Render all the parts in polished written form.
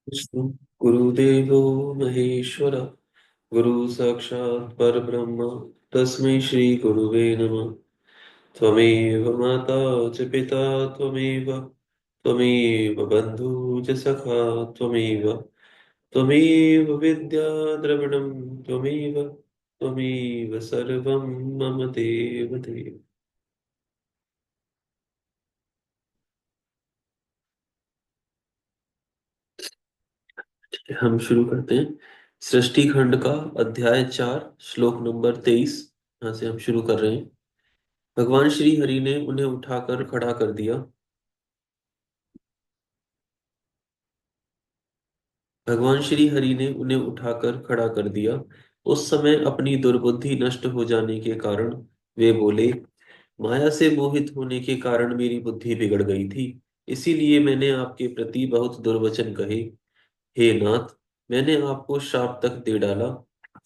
विष्णु गुरुदेवो महेश्वर गुरु साक्षात् परब्रह्म तस्मै श्री गुरुवे नमः। त्वमेव माता च पिता त्वमेव त्वमेव बन्धु च सखा त्वमेव त्वमेव विद्या द्रविणं त्वमेव त्वमेव सर्वं मम देव देव। हम शुरू करते हैं सृष्टि खंड का अध्याय 4 श्लोक नंबर 23। यहाँ से हम शुरू कर रहे हैं। भगवान श्री हरि ने उन्हें उठाकर खड़ा कर दिया। भगवान श्री हरि ने उन्हें उठाकर खड़ा कर दिया। उस समय अपनी दुर्बुद्धि नष्ट हो जाने के कारण वे बोले, माया से मोहित होने के कारण मेरी बुद्धि बिगड़ गई थी, इसीलिए मैंने आपके प्रति बहुत दुर्वचन कहे। हे नाथ, मैंने आपको श्राप तक दे डाला।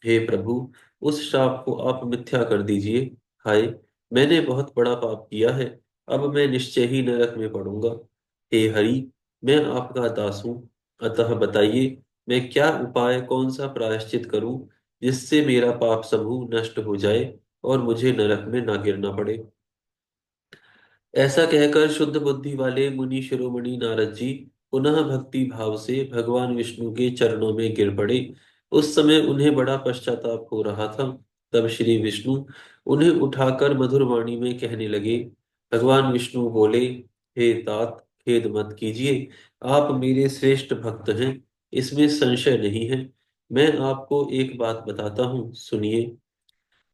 हे प्रभु, उस श्राप को आप मिथ्या कर दीजिए। हाय, मैंने बहुत बड़ा पाप किया है। अब मैं निश्चय ही नरक में पड़ूंगा। हे हरि, मैं आपका दास हूँ, अतः बताइए मैं क्या उपाय, कौन सा प्रायश्चित करूं जिससे मेरा पाप समूह नष्ट हो जाए और मुझे नरक में ना गिरना पड़े। ऐसा कहकर शुद्ध बुद्धि वाले मुनि शिरोमणि नारद जी पुनः भक्ति भाव से भगवान विष्णु के चरणों में गिर पड़े। उस समय उन्हें बड़ा पश्चाताप हो रहा था। तब श्री विष्णु उन्हें उठाकर मधुर वाणी में कहने लगे। भगवान विष्णु बोले, हे तात, खेद मत कीजिए। आप मेरे श्रेष्ठ भक्त हैं, इसमें संशय नहीं है। मैं आपको एक बात बताता हूँ, सुनिए।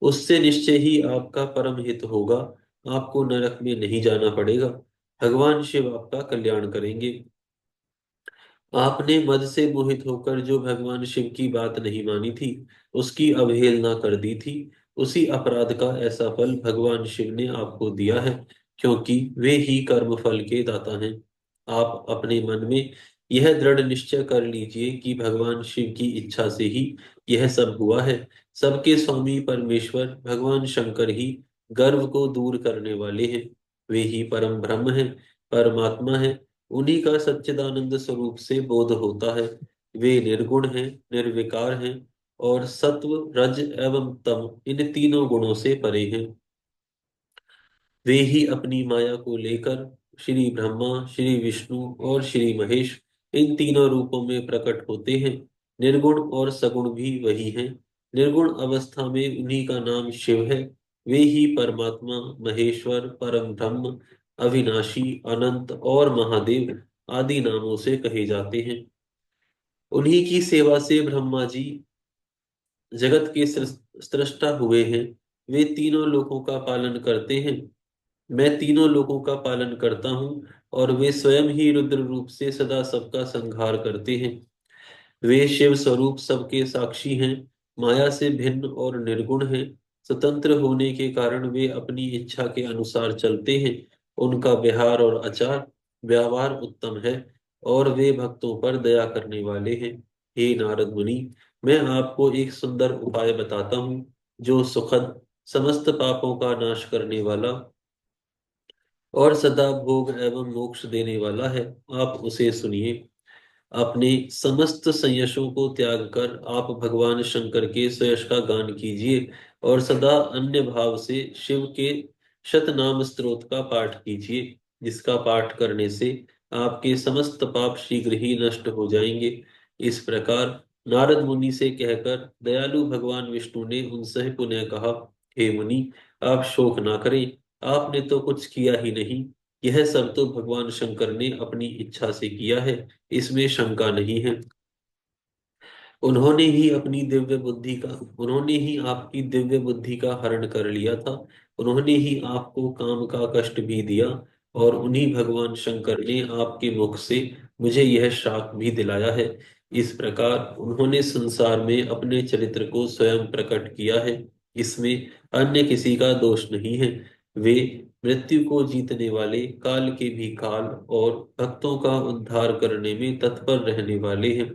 उससे निश्चय ही आपका परम हित होगा। आपको नरक में नहीं जाना पड़ेगा। भगवान शिव आपका कल्याण करेंगे। आपने मद से मोहित होकर जो भगवान शिव की बात नहीं मानी थी, उसकी अवहेलना कर दी थी, उसी अपराध का ऐसा फल भगवान शिव ने आपको दिया है, क्योंकि वे ही कर्म फल के दाता हैं। आप अपने मन में यह दृढ़ निश्चय कर लीजिए कि भगवान शिव की इच्छा से ही यह सब हुआ है। सबके स्वामी परमेश्वर भगवान शंकर ही गर्व को दूर करने वाले हैं। वे ही परम ब्रह्म हैं, परमात्मा है। उन्हीं का सच्चिदानंद स्वरूप से बोध होता है। वे निर्गुण हैं, निर्विकार हैं और सत्व, रज एवं तम इन तीनों गुणों से परे हैं। वे ही अपनी माया को लेकर श्री ब्रह्मा, श्री विष्णु और श्री महेश इन तीनों रूपों में प्रकट होते हैं। निर्गुण और सगुण भी वही हैं। निर्गुण अवस्था में उन्हीं का नाम शिव है। वे ही परमात्मा, महेश्वर, परम ब्रह्म, अविनाशी, अनंत और महादेव आदि नामों से कहे जाते हैं। उन्हीं की सेवा से ब्रह्मा जी जगत के सृष्टा हुए हैं। वे तीनों लोकों का पालन करते हैं। मैं तीनों लोकों का पालन करता हूँ और वे स्वयं ही रुद्र रूप से सदा सबका संहार करते हैं। वे शिव स्वरूप सबके साक्षी हैं, माया से भिन्न और निर्गुण हैं। स्वतंत्र होने के कारण वे अपनी इच्छा के अनुसार चलते हैं। उनका विहार और आचार व्यवहार उत्तम है और वे भक्तों पर दया करने वाले हैं। हे नारद मुनि, मैं आपको एक सुंदर उपाय बताता हूँ, जो सुखद, समस्त पापों का नाश करने वाला और सदा भोग एवं मोक्ष देने वाला है। आप उसे सुनिए। अपने समस्त संयशों को त्याग कर आप भगवान शंकर के सुयश का गान कीजिए और सदा अन्य भाव से शिव के शतनाम स्तोत्र का पाठ कीजिए, जिसका पाठ करने से आपके समस्त पाप शीघ्र ही नष्ट हो जाएंगे। इस प्रकार नारद मुनि से कहकर दयालु भगवान विष्णु ने उनसे पुनः कहा, हे मुनि, आप शोक ना करें। आपने तो कुछ किया ही नहीं। यह सब तो भगवान शंकर ने अपनी इच्छा से किया है, इसमें शंका नहीं है। उन्होंने ही अपनी दिव्य बुद्धि का उन्होंने ही आपकी दिव्य बुद्धि का हरण कर लिया था। उन्होंने ही आपको काम का कष्ट भी दिया और उन्हीं भगवान शंकर ने आपके मुख से मुझे यह श्राप भी दिलाया है। इस प्रकार उन्होंने संसार में अपने चरित्र को स्वयं प्रकट किया है। इसमें अन्य किसी का दोष नहीं है। वे मृत्यु को जीतने वाले, काल के भी काल और भक्तों का उद्धार करने में तत्पर रहने वाले हैं।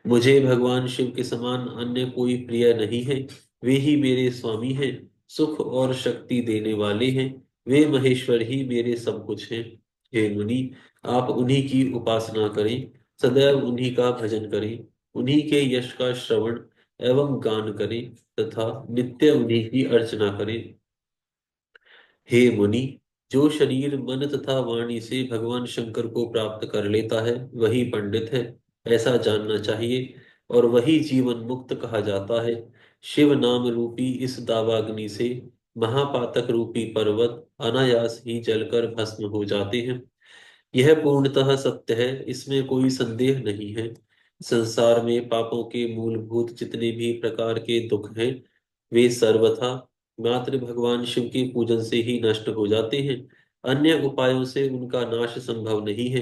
मुझे भगवान शिव के समान अन्य कोई प्रिय नहीं है। वे ही मेरे स्वामी हैं, सुख और शक्ति देने वाले हैं। वे महेश्वर ही मेरे सब कुछ हैं। हे मुनि, आप उन्हीं की उपासना करें। सदैव उन्हीं का भजन करें, उन्हीं के यश का श्रवण एवं गान करें तथा नित्य उन्हीं की अर्चना करें। हे मुनि, जो शरीर मन तथा वाणी से भगवान शंकर को प्राप्त कर लेता है वही पंडित है, ऐसा जानना चाहिए, और वही जीवन मुक्त कहा जाता है। शिव नाम रूपी इस दावाग्नि से महापातक रूपी पर्वत अनायास ही जलकर भस्म हो जाते हैं। यह पूर्णतः सत्य है, इसमें कोई संदेह नहीं है। संसार में पापों के मूलभूत जितने भी प्रकार के दुख हैं, वे सर्वथा मात्र भगवान शिव के पूजन से ही नष्ट हो जाते हैं। अन्य उपायों से उनका नाश संभव नहीं है।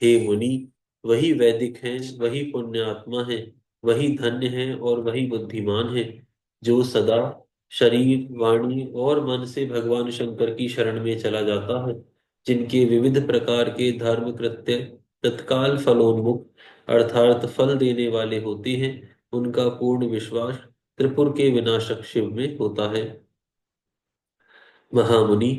हे मुनि, वही वैदिक हैं, वही पुण्यात्मा हैं, वही धन्य हैं और वही बुद्धिमान हैं, जो सदा शरीर, वाणी और मन से भगवान शंकर की शरण में चला जाता है, जिनके विविध प्रकार के धर्म कृत्य तत्काल फलोन्मुख अर्थात फल देने वाले होते हैं। उनका पूर्ण विश्वास त्रिपुर के विनाशक शिव में होता है। महामुनि,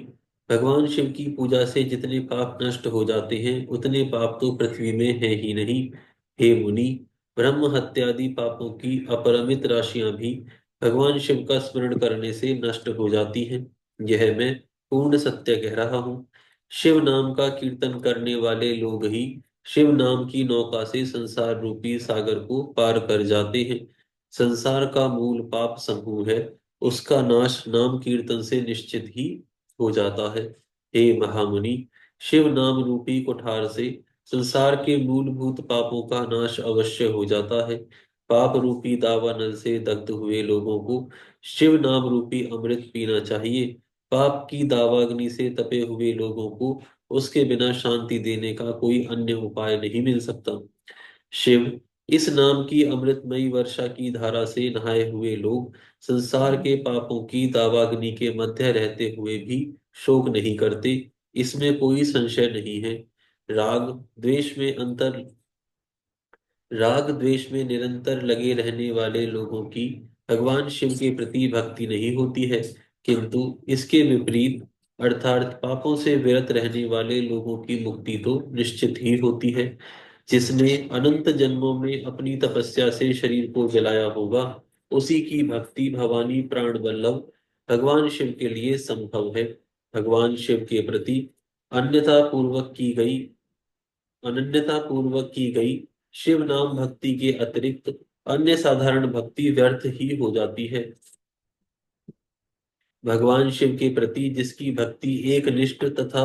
भगवान शिव की पूजा से जितने पाप नष्ट हो जाते हैं उतने पाप तो पृथ्वी में है ही नहीं। हे मुनि, ब्रह्म हत्यादि पापों की अपरमित राशियां भी भगवान शिव का स्मरण करने से नष्ट हो जाती हैं। यह मैं पूर्ण सत्य कह रहा हूँ। शिव नाम का कीर्तन करने वाले लोग ही शिव नाम की नौका से संसार रूपी सागर को पार कर जाते हैं। संसार का मूल पाप समूह है, उसका नाश नाम कीर्तन से निश्चित ही हो जाता है। हे महामुनि, शिव नाम रूपी कुठार से संसार के मूलभूत पापों का नाश अवश्य हो जाता है। पाप रूपी दावानल से दग्ध हुए लोगों को शिव नाम रूपी अमृत पीना चाहिए। पाप की दावाग्नि से तपे हुए लोगों को उसके बिना शांति देने का कोई अन्य उपाय नहीं मिल सकता। शिव इस नाम की अमृतमयी वर्षा की धारा से नहाए हुए लोग संसार के पापों की दावाग्नि के मध्य रहते हुए भी शोक नहीं करते, इसमें कोई संशय नहीं है। राग द्वेष में अंतर राग द्वेष में निरंतर लगे रहने वाले लोगों की भगवान शिव के प्रति भक्ति नहीं होती है, किंतु इसके विपरीत अर्थात पापों से विरत रहने वाले लोगों की मुक्ति तो निश्चित ही होती है। जिसने अनंत जन्मों में अपनी तपस्या से शरीर को जलाया होगा, उसी की भक्ति भवानी प्राण वल्लभ भगवान शिव के लिए संभव है। भगवान शिव के प्रति अन्यथा पूर्वक की गई अनन्यता पूर्वक की गई शिव नाम भक्ति के अतिरिक्त अन्य साधारण भक्ति व्यर्थ ही हो जाती है। भगवान शिव के प्रति जिसकी भक्ति एक निष्ठ तथा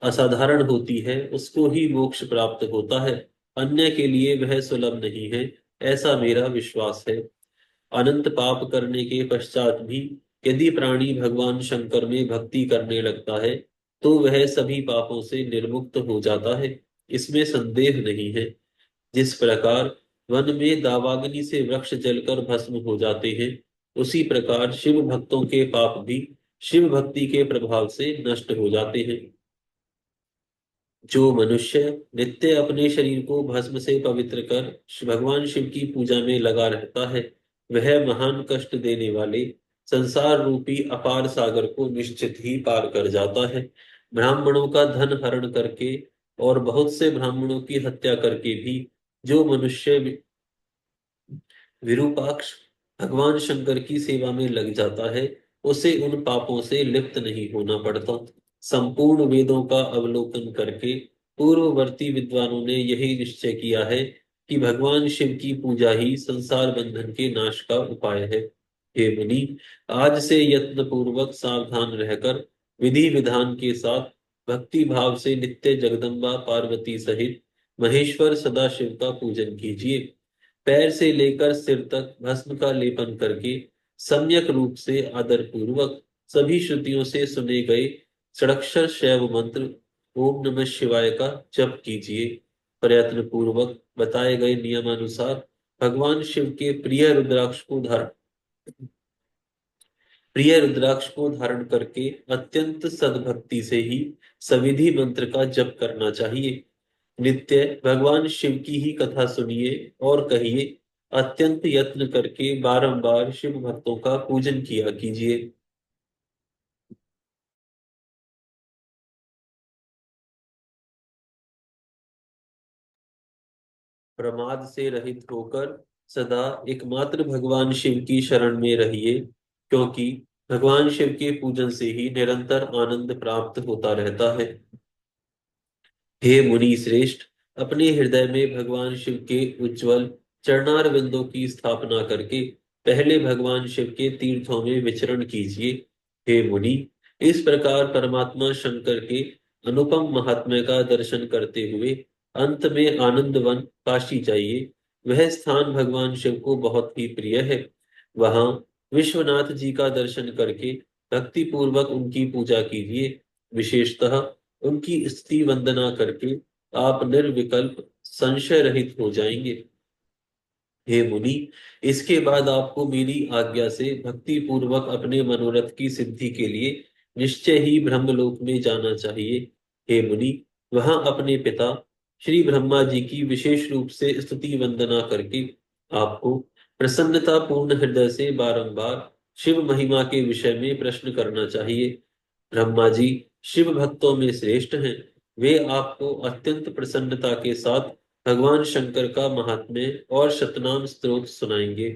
असाधारण होती है, उसको ही मोक्ष प्राप्त होता है। अन्य के लिए वह सुलभ नहीं है, ऐसा मेरा विश्वास है। अनंत पाप करने के पश्चात भी यदि प्राणी भगवान शंकर में भक्ति करने लगता है, तो वह सभी पापों से निर्मुक्त हो जाता है, इसमें संदेह नहीं है। जिस प्रकार वन में दावाग्नि से वृक्ष जलकर भस्म हो जाते हैं, उसी प्रकार शिव भक्तों के पाप भी शिव भक्ति के प्रभाव से नष्ट हो जाते हैं। जो मनुष्य नित्य अपने शरीर को भस्म से पवित्र कर भगवान शिव की पूजा में लगा रहता है, वह महान कष्ट देने वाले संसार रूपी अपार सागर को निश्चित ही पार कर जाता है। ब्राह्मणों का धन हरण करके और बहुत से ब्राह्मणों की हत्या करके भी जो मनुष्य विरूपाक्ष भगवान शंकर की सेवा में लग जाता है, उसे उन पापों से लिप्त नहीं होना पड़ता। संपूर्ण वेदों का अवलोकन करके पूर्ववर्ती विद्वानों ने यही निश्चय किया है कि भगवान शिव की पूजा ही संसार बंधन के नाश का उपाय है। हे मुनि, आज से यत्न पूर्वक सावधान रहकर विधि विधान के साथ भक्ति भाव से नित्य जगदम्बा पार्वती सहित महेश्वर सदाशिव का पूजन कीजिए। पैर से लेकर सिर तक भस्म का लेपन करके सम्यक रूप से आदर पूर्वक सभी श्रुतियों से सुने गए षडक्षर शैव मंत्र ओम नमः शिवाय का जप कीजिए। प्रयत्न पूर्वक बताए गए नियमानुसार भगवान शिव के प्रिय रुद्राक्ष को धारण करके अत्यंत सद्भक्ति से ही सविधि मंत्र का जप करना चाहिए। नित्य भगवान शिव की ही कथा सुनिए और कहिए, अत्यंत यत्न करके बारंबार शिव भक्तों का पूजन किया कीजिए। प्रमाद से रहित होकर सदा एकमात्र भगवान शिव की शरण में रहिए, क्योंकि भगवान शिव के पूजन से ही निरंतर आनंद प्राप्त होता रहता है। हे मुनि श्रेष्ठ, अपने हृदय में भगवान शिव के उज्जवल चरणार बिंदु की स्थापना करके पहले भगवान शिव के तीर्थों में विचरण कीजिए। हे मुनि, इस प्रकार परमात्मा शंकर के अनुपम महात्म्य का दर्शन करते हुए अंत में आनंदवन काशी जाइए। वह स्थान भगवान शिव को बहुत ही प्रिय है। वहां विश्वनाथ जी का दर्शन करके भक्ति पूर्वक उनकी पूजा कीजिए। विशेषतः उनकी स्तुति वंदना करके आप निर्विकल्प संशय रहित हो जाएंगे। हे मुनि, इसके बाद आपको मेरी आज्ञा से भक्ति पूर्वक अपने मनोरथ की सिद्धि के लिए निश्चय ही ब्रह्मलोक में जाना चाहिए। हे मुनि, वहां अपने पिता श्री ब्रह्मा जी की विशेष रूप से स्तुति वंदना करके आपको प्रसन्नता पूर्ण हृदय से बारंबार शिव महिमा के विषय में प्रश्न करना चाहिए। ब्रह्मा जी शिव भक्तों में श्रेष्ठ हैं। वे आपको अत्यंत प्रसन्नता के साथ भगवान शंकर का महात्म्य और शतनाम स्तोत्र सुनाएंगे।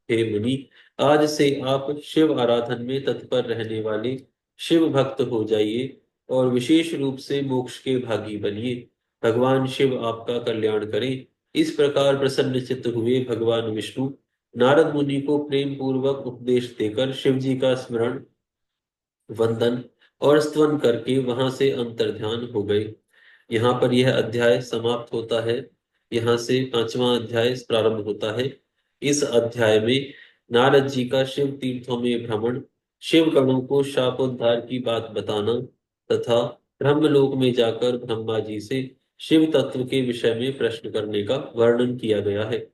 हे मुनि, आज से आप शिव आराधन में तत्पर रहने वाले शिव भक्त हो जाइए और विशेष रूप से मोक्ष के भागी बनिए। भगवान शिव आपका कल्याण करें। इस प्रकार प्रसन्नचित्त हुए भगवान विष्णु नारद मुनि को प्रेम पूर्वक उपदेश देकर शिव जी का स्मरण वंदन और स्तवन करके वहां से अंतर्ध्यान हो गए। यहाँ पर यह अध्याय समाप्त होता है। यहाँ से पांचवा अध्याय प्रारंभ होता है। इस अध्याय में नारद जी का शिव तीर्थों में भ्रमण, शिव गणों को शापोद्धार की बात बताना तथा ब्रह्मलोक में जाकर ब्रह्मा जी से शिव तत्व के विषय में प्रश्न करने का वर्णन किया गया है।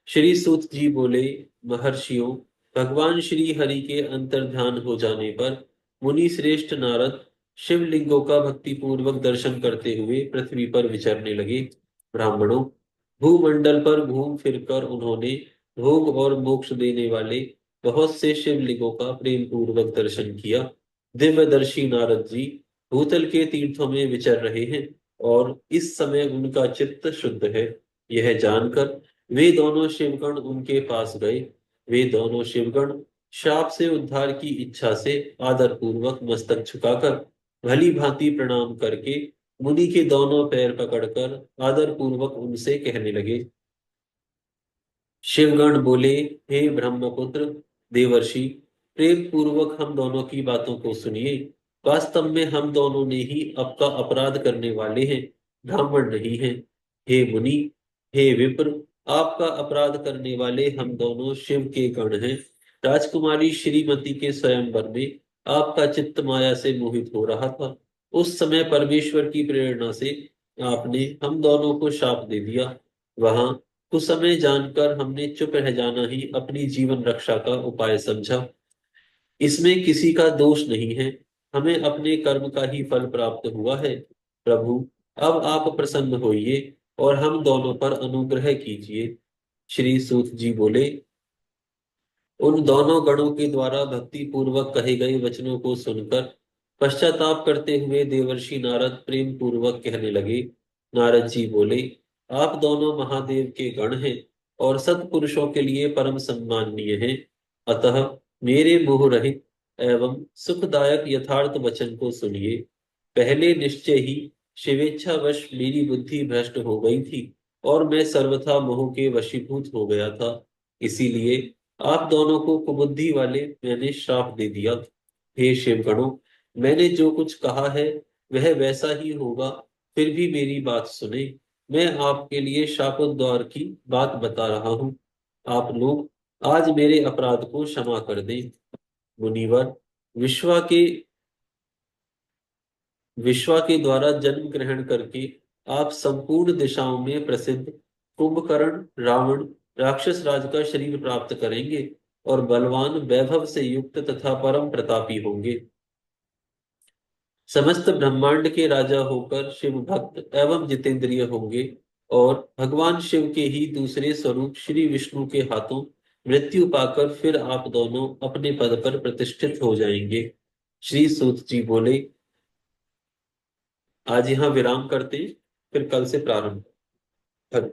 श्री सूत जी बोले, महर्षियों, भगवान श्री हरि के अंतर्ध्यान हो जाने पर मुनि श्रेष्ठ नारद शिवलिंगों का भक्ति पूर्वक दर्शन करते हुए पृथ्वी पर विचरने लगे। ब्राह्मणों, भूमंडल पर घूम फिरकर उन्होंने भोग और मोक्ष देने वाले बहुत से शिवलिंगों का प्रेम पूर्वक दर्शन किया। दिव्यदर्शी नारद जी भूतल के तीर्थों में विचर रहे हैं और इस समय उनका चित्त शुद्ध है। यह जानकर वे दोनों शिवगण उनके पास गए। वे दोनों शिवगण शाप से उद्धार की इच्छा से आदर पूर्वक मस्तक झुकाकर भली भांति प्रणाम करके मुनि के दोनों पैर पकड़कर आदर पूर्वक उनसे कहने लगे। शिवगण बोले, हे ब्रह्मपुत्र देवर्षि, प्रेम पूर्वक हम दोनों की बातों को सुनिए। वास्तव में हम दोनों ने ही आपका अपराध करने वाले हैं, ब्राह्मण नहीं हैं। हे मुनि, हे विप्र, आपका अपराध करने वाले हम दोनों शिव के गण हैं। राजकुमारी श्रीमती के स्वयंवर में आपका चित्त माया से मोहित हो रहा था। उस समय परमेश्वर की प्रेरणा से आपने हम दोनों को शाप दे दिया। वहां कुसमय जानकर हमने चुप रह जाना ही अपनी जीवन रक्षा का उपाय समझा। इसमें किसी का दोष नहीं है। हमें अपने कर्म का ही फल प्राप्त हुआ है। प्रभु, अब आप प्रसन्न होइए और हम दोनों पर अनुग्रह कीजिए। श्री सूत जी बोले, उन दोनों गणों के द्वारा भक्ति पूर्वक कहे गए वचनों को सुनकर पश्चाताप करते हुए देवर्षि नारद प्रेम पूर्वक कहने लगे। नारद जी बोले, आप दोनों महादेव के गण हैं और सत्पुरुषों के लिए परम सम्माननीय हैं। अतः मेरे मोह रहित एवं सुखदायक यथार्थ वचन को सुनिए। पहले निश्चय ही शिवेच्छावश मेरी बुद्धि भ्रष्ट हो गई थी और मैं सर्वथा मोह के वशीभूत हो गया था। इसीलिए आप दोनों को कुबुद्धि वाले मैंने श्राप दे दिया। हे शिवगणों, मैंने जो कुछ कहा है वह वैसा ही होगा, फिर भी मेरी बात सुने। मैं आपके लिए शापोद्धार की बात बता रहा हूँ। आप लोग आज मेरे अपराध को क्षमा कर दें। मुनिवर, विश्वा के विश्वा के द्वारा जन्म ग्रहण करके आप संपूर्ण दिशाओं में प्रसिद्ध कुंभकर्ण रावण राक्षस राज का शरीर प्राप्त करेंगे और बलवान वैभव से युक्त तथा परम प्रतापी होंगे। समस्त ब्रह्मांड के राजा होकर शिव भक्त एवं जितेंद्रिय होंगे और भगवान शिव के ही दूसरे स्वरूप श्री विष्णु के हाथों मृत्यु पाकर फिर आप दोनों अपने पद पर प्रतिष्ठित हो जाएंगे। श्री सूत जी बोले, आज यहाँ विराम करते हैं, फिर कल से प्रारंभ करें।